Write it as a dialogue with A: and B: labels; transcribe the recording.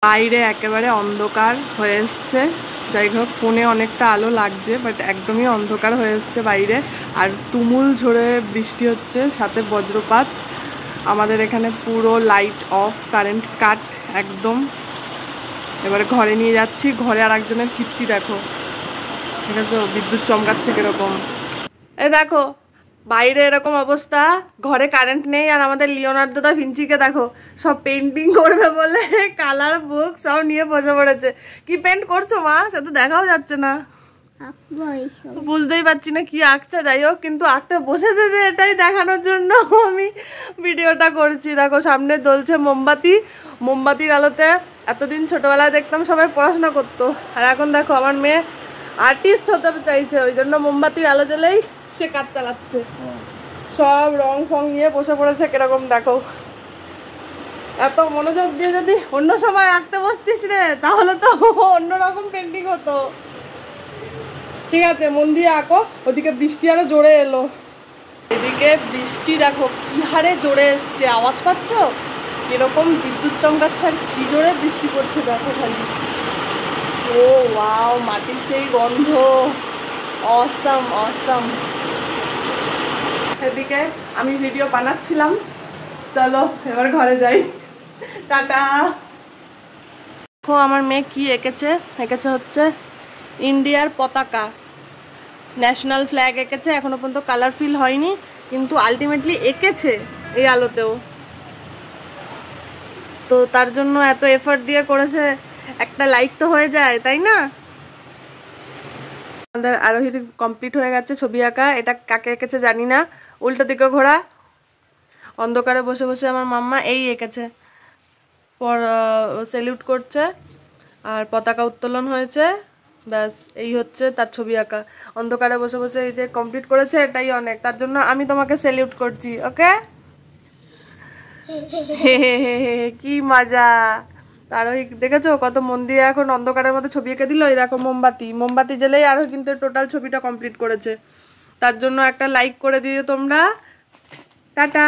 A: বাইরে একেবারে অন্ধকার হয়ে এসছে। যাই হোক, ফোনে অনেকটা আলো লাগছে, বাট একদমই অন্ধকার হয়ে এসছে বাইরে। আর তুমুল ঝড়ে বৃষ্টি হচ্ছে, সাথে বজ্রপাত। আমাদের এখানে পুরো লাইট অফ, কারেন্ট কাট একদম। এবারে ঘরে নিয়ে যাচ্ছি। ঘরে আর একজনের কীর্তি দেখো, ঠিক আছে, বিদ্যুৎ চমকাচ্ছে কিরকম। এই দেখো বাইরে এরকম অবস্থা, ঘরে কারেন্ট নেই। আর আমাদের লিওনার্দো দা ভিঞ্চিকে দেখো, সব পেন্টিং করবে বলে কালার বুক সব নিয়ে বসে পড়েছে। কি পেন্ট করছো মা? সে তো দেখাও যাচ্ছে না, বুঝতেই পারছি না কি আঁকছে। যাই হোক, কিন্তু আঁকতে বসেছে যে এটাই দেখানোর জন্য আমি ভিডিওটা করছি। দেখো সামনে জ্বলছে মোমবাতি, মোমবাতির আলোতে এতদিন ছোটবেলায় দেখতাম সবাই পড়াশোনা করতো, আর এখন দেখো আমার মেয়ে আর্টিস্ট হতে চাইছে, ওই জন্য মোমবাতির আলো জ্বলেই সে কাজ চালাচ্ছে। সব রং ফং নিয়ে বসে পড়েছে কিরকম দেখো। এত মনোযোগ দিয়ে যদি অন্য সময় আঁকতে বসতিস রে, তাহলে তো অন্যরকম পেন্টিং হতো। ঠিক আছে, মন দিয়ে আঁকো। ওদিকে বৃষ্টি আরো জোরে এলো, এদিকে বৃষ্টি দেখো কি হারে জোরে এসছে, আওয়াজ পাচ্ছ কিরকম বিদ্যুৎ চমকাচ্ছে, আর কি জোরে বৃষ্টি পড়ছে দেখো খালি। ও ওয়াও, মাটির সেই গন্ধ, অসাম অসাম। সেদিকে আমি ভিডিও বানাচ্ছিলাম, চলো এবার ঘরে যাই, টাটা। দেখো আমার মেয়ে কি এঁকেছে, এঁকেছে হচ্ছে ইন্ডিয়ার পতাকা, ন্যাশনাল ফ্ল্যাগ এঁকেছে। এখনো পর্যন্ত কালার ফিল হয়নি, কিন্তু আলটিমেটলি এঁকেছে এই আলোতেও। তো তার জন্য এত এফর্ট দিয়ে করেছে, একটা লাইক তো হয়ে যায়, তাই না? আমাদের আরোহীর কমপ্লিট হয়ে গেছে ছবি আঁকা। এটা কাকে এঁকেছে জানি না, উল্টো দিকে ঘোরা, অন্ধকারে বসে বসে আমার মাম্মা এই এঁকেছে। স্যালিউট করছে আর পতাকা উত্তোলন হয়েছে, ব্যাস এই হচ্ছে তার ছবি আঁকা। অন্ধকারে বসে বসে এই যে কমপ্লিট করেছে, এটাই অনেক। তার জন্য আমি তোমাকে স্যালিউট করছি, ওকে? কি মজা। আরোহী দেখেছো কত মন দিয়ে এখন অন্ধকারের মধ্যে ছবি এঁকে দিল। এই দেখো মোমবাতি, মোমবাতি জ্বেলেই আরোহী কিন্তু টোটাল ছবিটা কমপ্লিট করেছে। তার জন্য একটা লাইক করে দিও তোমরা, টাটা।